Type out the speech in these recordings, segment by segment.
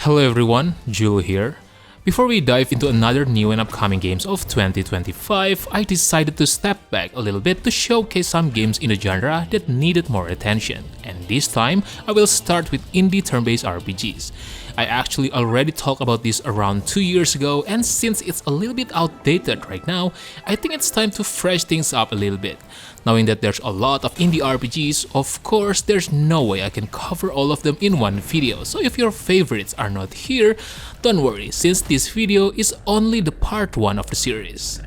Hello everyone, Jul here. Before we dive into another new and upcoming games of 2025, I decided to step back a little bit to showcase some games in the genre that needed more attention. And this time, I will start with indie turn-based RPGs. I actually already talked about this around 2 years ago, and since it's a little bit outdated right now, I think it's time to fresh things up a little bit. Knowing that there's a lot of indie RPGs, of course, there's no way I can cover all of them in one video, so if your favorites are not here, don't worry, since this video is only the part 1 of the series.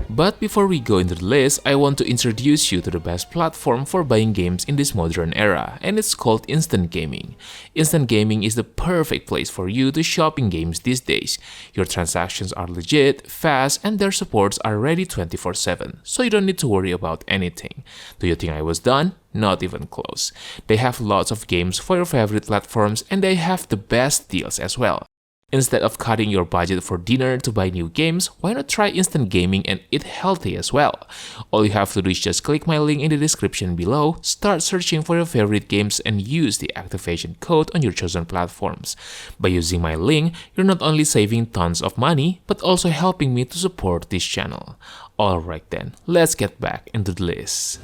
But before we go into the list, I want to introduce you to the best platform for buying games in this modern era, and it's called Instant Gaming. Instant Gaming is the perfect place for you to shop in games these days. Your transactions are legit, fast, and their supports are ready 24/7, so you don't need to worry about anything. Do you think I was done? Not even close. They have lots of games for your favorite platforms, and they have the best deals as well. Instead of cutting your budget for dinner to buy new games, why not try Instant Gaming and eat healthy as well? All you have to do is just click my link in the description below, start searching for your favorite games, and use the activation code on your chosen platforms. By using my link, you're not only saving tons of money, but also helping me to support this channel. Alright then, let's get back into the list.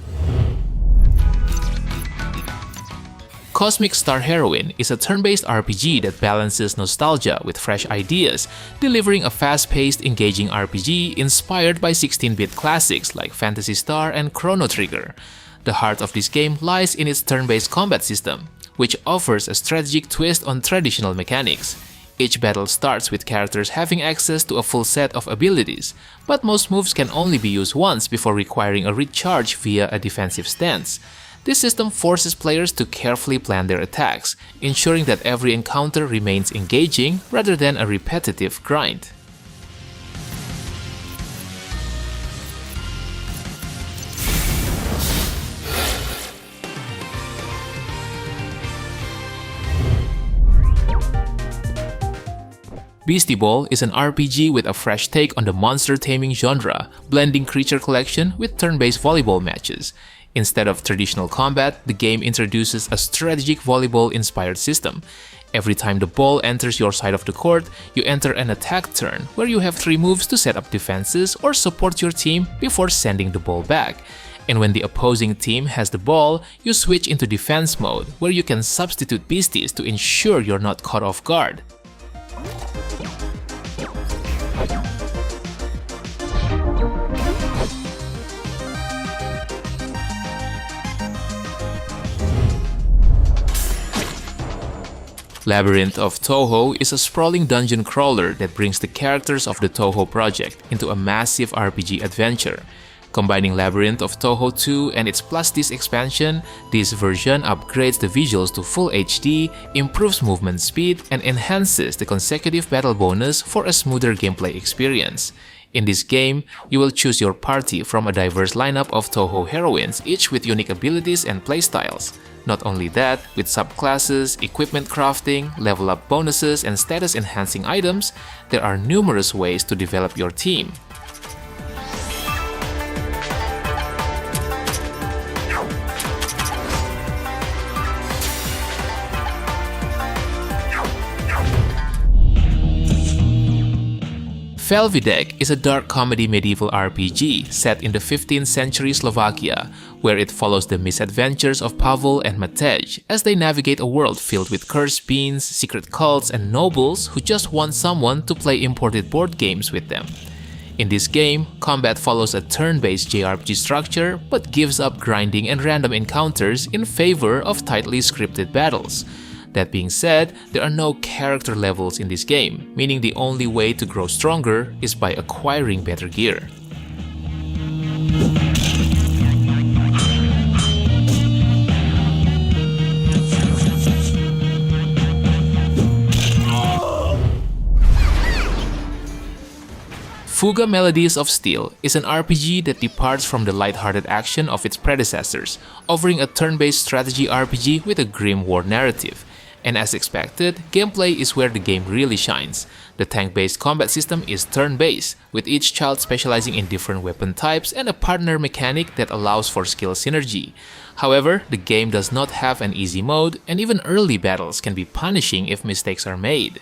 Cosmic Star Heroine is a turn-based RPG that balances nostalgia with fresh ideas, delivering a fast-paced, engaging RPG inspired by 16-bit classics like Phantasy Star and Chrono Trigger. The heart of this game lies in its turn-based combat system, which offers a strategic twist on traditional mechanics. Each battle starts with characters having access to a full set of abilities, but most moves can only be used once before requiring a recharge via a defensive stance. This system forces players to carefully plan their attacks, ensuring that every encounter remains engaging rather than a repetitive grind. Beastieball is an RPG with a fresh take on the monster taming genre, blending creature collection with turn-based volleyball matches. Instead of traditional combat, the game introduces a strategic volleyball-inspired system. Every time the ball enters your side of the court, you enter an attack turn, where you have 3 moves to set up defenses or support your team before sending the ball back. And when the opposing team has the ball, you switch into defense mode, where you can substitute beasties to ensure you're not caught off guard. Labyrinth of Touhou is a sprawling dungeon crawler that brings the characters of the Touhou project into a massive RPG adventure. Combining Labyrinth of Touhou 2 and its Plus Disc expansion, this version upgrades the visuals to Full HD, improves movement speed, and enhances the consecutive battle bonus for a smoother gameplay experience. In this game, you will choose your party from a diverse lineup of Touhou heroines, each with unique abilities and playstyles. Not only that, with subclasses, equipment crafting, level up bonuses, and status enhancing items, there are numerous ways to develop your team. Felvidek is a dark comedy medieval RPG set in the 15th century Slovakia, where it follows the misadventures of Pavel and Matej as they navigate a world filled with cursed beings, secret cults, and nobles who just want someone to play imported board games with them. In this game, combat follows a turn-based JRPG structure but gives up grinding and random encounters in favor of tightly scripted battles. That being said, there are no character levels in this game, meaning the only way to grow stronger is by acquiring better gear. Fuga Melodies of Steel is an RPG that departs from the lighthearted action of its predecessors, offering a turn-based strategy RPG with a grim war narrative. And as expected, gameplay is where the game really shines. The tank-based combat system is turn-based, with each child specializing in different weapon types and a partner mechanic that allows for skill synergy. However, the game does not have an easy mode, and even early battles can be punishing if mistakes are made.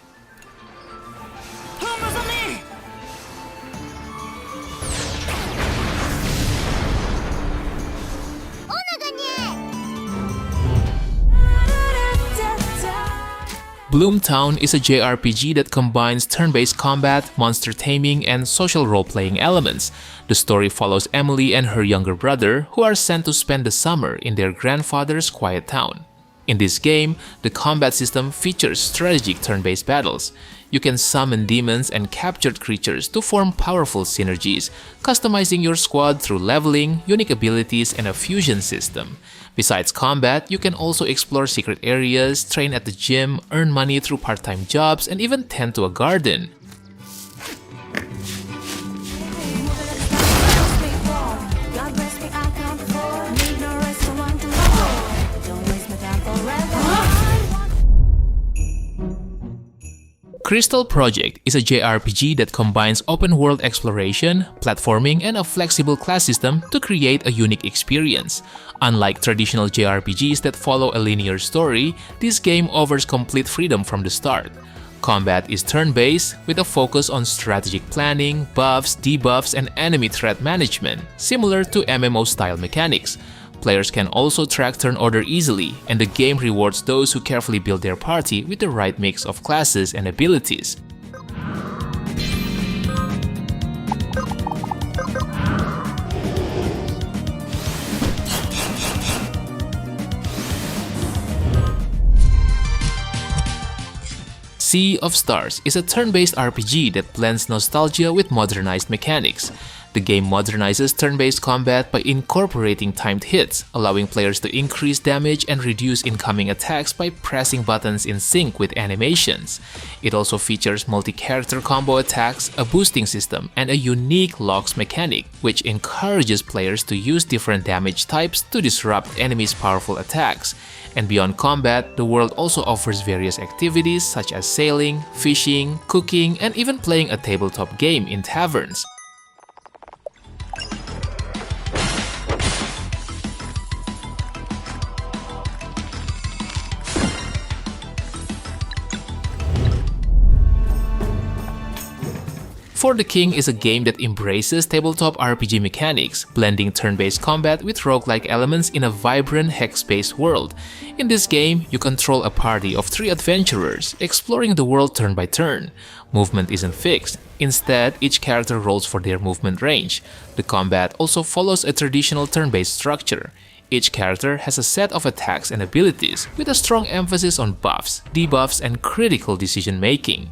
Bloomtown is a JRPG that combines turn-based combat, monster taming, and social role-playing elements. The story follows Emily and her younger brother, who are sent to spend the summer in their grandfather's quiet town. In this game, the combat system features strategic turn-based battles. You can summon demons and captured creatures to form powerful synergies, customizing your squad through leveling, unique abilities, and a fusion system. Besides combat, you can also explore secret areas, train at the gym, earn money through part-time jobs, and even tend to a garden. Crystal Project is a JRPG that combines open-world exploration, platforming, and a flexible class system to create a unique experience. Unlike traditional JRPGs that follow a linear story, this game offers complete freedom from the start. Combat is turn-based, with a focus on strategic planning, buffs, debuffs, and enemy threat management, similar to MMO-style mechanics. Players can also track turn order easily, and the game rewards those who carefully build their party with the right mix of classes and abilities. Sea of Stars is a turn-based RPG that blends nostalgia with modernized mechanics. The game modernizes turn-based combat by incorporating timed hits, allowing players to increase damage and reduce incoming attacks by pressing buttons in sync with animations. It also features multi-character combo attacks, a boosting system, and a unique locks mechanic, which encourages players to use different damage types to disrupt enemies' powerful attacks. And beyond combat, the world also offers various activities such as sailing, fishing, cooking, and even playing a tabletop game in taverns. For the King is a game that embraces tabletop RPG mechanics, blending turn-based combat with roguelike elements in a vibrant hex-based world. In this game, you control a party of 3 adventurers, exploring the world turn by turn. Movement isn't fixed. Instead, each character rolls for their movement range. The combat also follows a traditional turn-based structure. Each character has a set of attacks and abilities, with a strong emphasis on buffs, debuffs, and critical decision-making.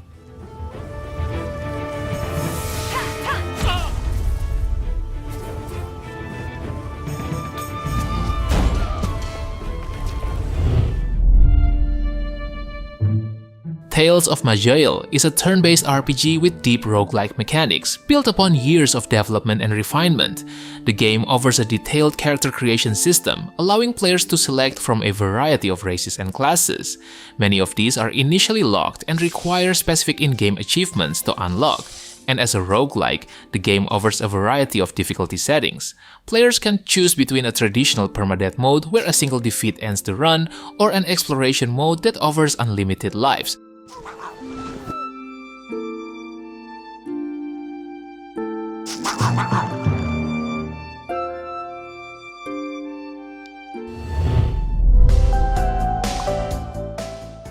Tales of Maj'Eyal is a turn-based RPG with deep roguelike mechanics, built upon years of development and refinement. The game offers a detailed character creation system, allowing players to select from a variety of races and classes. Many of these are initially locked and require specific in-game achievements to unlock. And as a roguelike, the game offers a variety of difficulty settings. Players can choose between a traditional permadeath mode where a single defeat ends the run, or an exploration mode that offers unlimited lives.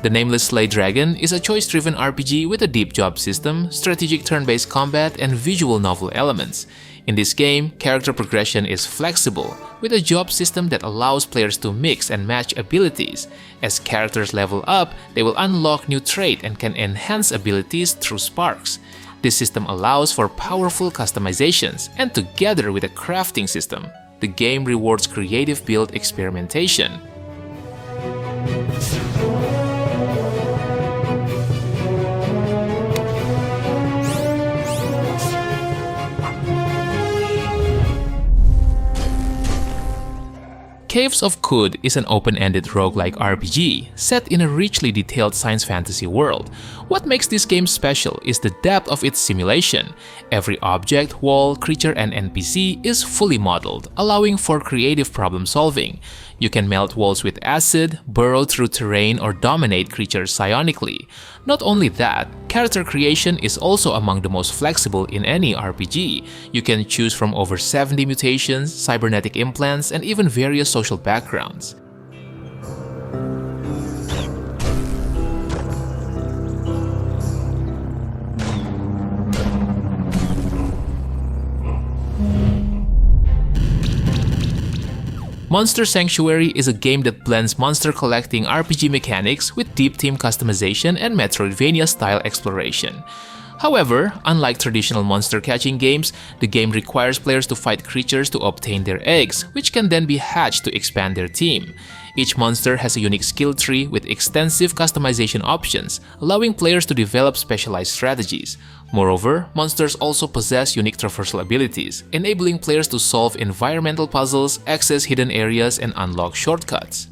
The Nameless Slay Dragon is a choice-driven RPG with a deep job system, strategic turn-based combat, and visual novel elements. In this game, character progression is flexible, with a job system that allows players to mix and match abilities. As characters level up, they will unlock new traits and can enhance abilities through sparks. This system allows for powerful customizations, and together with a crafting system, the game rewards creative build experimentation. Caves of Qud is an open-ended roguelike RPG set in a richly detailed science fantasy world. What makes this game special is the depth of its simulation. Every object, wall, creature, and NPC is fully modeled, allowing for creative problem solving. You can melt walls with acid, burrow through terrain, or dominate creatures psionically. Not only that, character creation is also among the most flexible in any RPG. You can choose from over 70 mutations, cybernetic implants, and even various social backgrounds. Monster Sanctuary is a game that blends monster collecting RPG mechanics with deep theme customization and Metroidvania-style exploration. However, unlike traditional monster catching games, the game requires players to fight creatures to obtain their eggs, which can then be hatched to expand their team. Each monster has a unique skill tree with extensive customization options, allowing players to develop specialized strategies. Moreover, monsters also possess unique traversal abilities, enabling players to solve environmental puzzles, access hidden areas, and unlock shortcuts.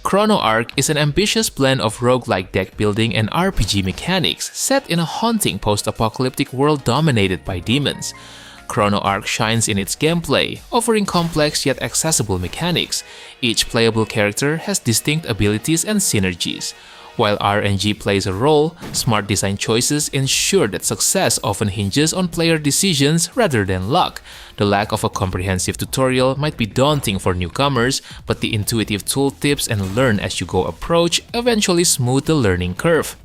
Chrono Ark is an ambitious blend of roguelike deck building and RPG mechanics set in a haunting post-apocalyptic world dominated by demons. Chrono Ark shines in its gameplay, offering complex yet accessible mechanics. Each playable character has distinct abilities and synergies. While RNG plays a role, smart design choices ensure that success often hinges on player decisions rather than luck. The lack of a comprehensive tutorial might be daunting for newcomers, but the intuitive tooltips and learn-as-you-go approach eventually smooth the learning curve.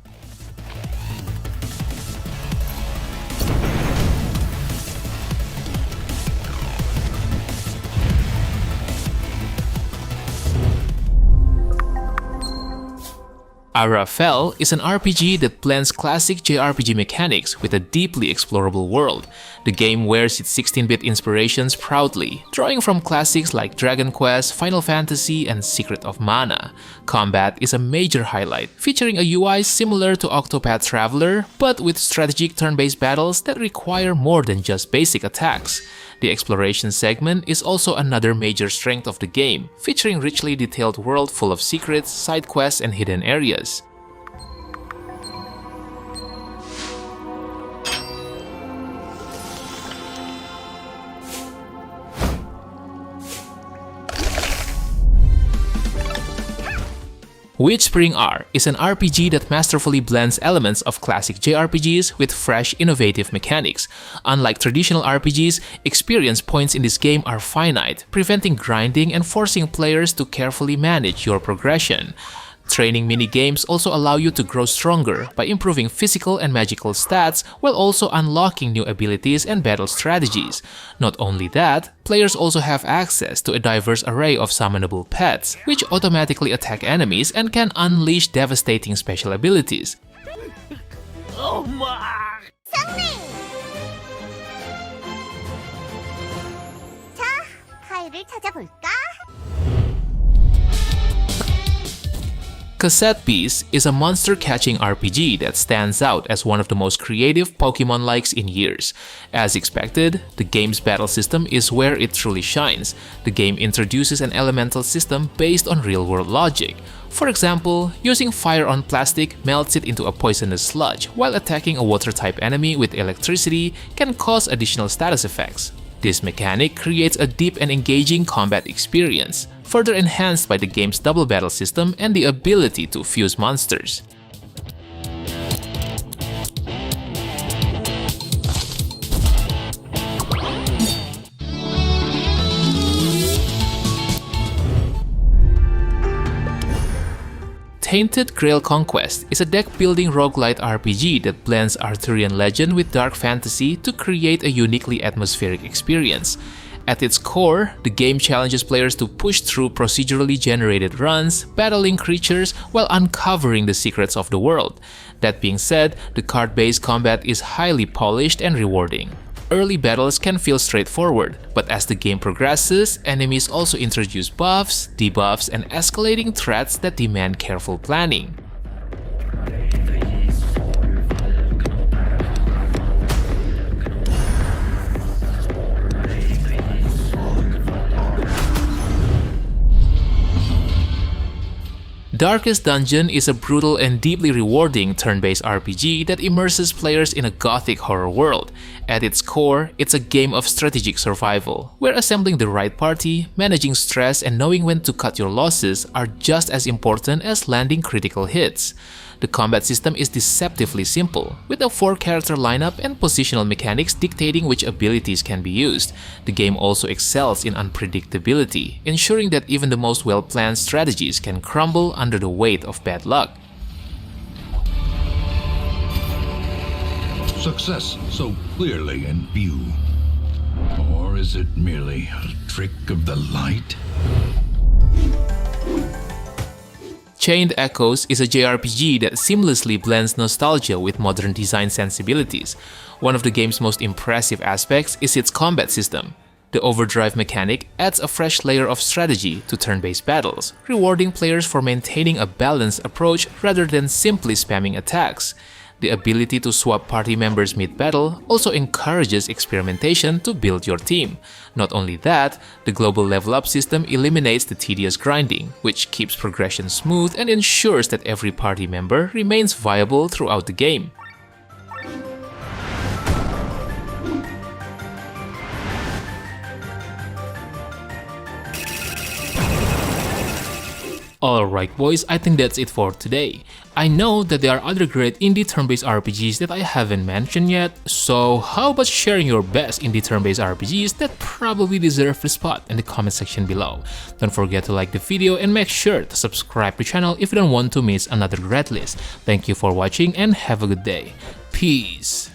Arafel is an RPG that blends classic JRPG mechanics with a deeply explorable world. The game wears its 16-bit inspirations proudly, drawing from classics like Dragon Quest, Final Fantasy, and Secret of Mana. Combat is a major highlight, featuring a UI similar to Octopath Traveler, but with strategic turn-based battles that require more than just basic attacks. The exploration segment is also another major strength of the game, featuring richly detailed world full of secrets, side quests, and hidden areas. WitchSpring R is an RPG that masterfully blends elements of classic JRPGs with fresh, innovative mechanics. Unlike traditional RPGs, experience points in this game are finite, preventing grinding and forcing players to carefully manage your progression. Training mini-games also allow you to grow stronger by improving physical and magical stats while also unlocking new abilities and battle strategies. Not only that, players also have access to a diverse array of summonable pets, which automatically attack enemies and can unleash devastating special abilities. Oh my! 자, 카이를 찾아볼까? Cassette is a monster-catching RPG that stands out as one of the most creative Pokemon-likes in years. As expected, the game's battle system is where it truly shines. The game introduces an elemental system based on real-world logic. For example, using fire on plastic melts it into a poisonous sludge, while attacking a water-type enemy with electricity can cause additional status effects. This mechanic creates a deep and engaging combat experience, further enhanced by the game's double battle system and the ability to fuse monsters. Tainted Grail Conquest is a deck-building roguelite RPG that blends Arthurian legend with dark fantasy to create a uniquely atmospheric experience. At its core, the game challenges players to push through procedurally generated runs, battling creatures while uncovering the secrets of the world. That being said, the card-based combat is highly polished and rewarding. early battles can feel straightforward, but as the game progresses, enemies also introduce buffs, debuffs, and escalating threats that demand careful planning. Darkest Dungeon is a brutal and deeply rewarding turn-based RPG that immerses players in a gothic horror world. At its core, it's a game of strategic survival, where assembling the right party, managing stress, and knowing when to cut your losses are just as important as landing critical hits. The combat system is deceptively simple, with a 4-character lineup and positional mechanics dictating which abilities can be used. The game also excels in unpredictability, ensuring that even the most well-planned strategies can crumble under the weight of bad luck. Success so clearly in view. Or is it merely a trick of the light? Chained Echoes is a JRPG that seamlessly blends nostalgia with modern design sensibilities. One of the game's most impressive aspects is its combat system. The overdrive mechanic adds a fresh layer of strategy to turn-based battles, rewarding players for maintaining a balanced approach rather than simply spamming attacks. The ability to swap party members mid-battle also encourages experimentation to build your team. Not only that, the global level-up system eliminates the tedious grinding, which keeps progression smooth and ensures that every party member remains viable throughout the game. Alright boys, I think that's it for today. I know that there are other great indie turn-based RPGs that I haven't mentioned yet, so how about sharing your best indie turn-based RPGs that probably deserve the spot in the comment section below. Don't forget to like the video and make sure to subscribe to the channel if you don't want to miss another great list. Thank you for watching and have a good day. Peace!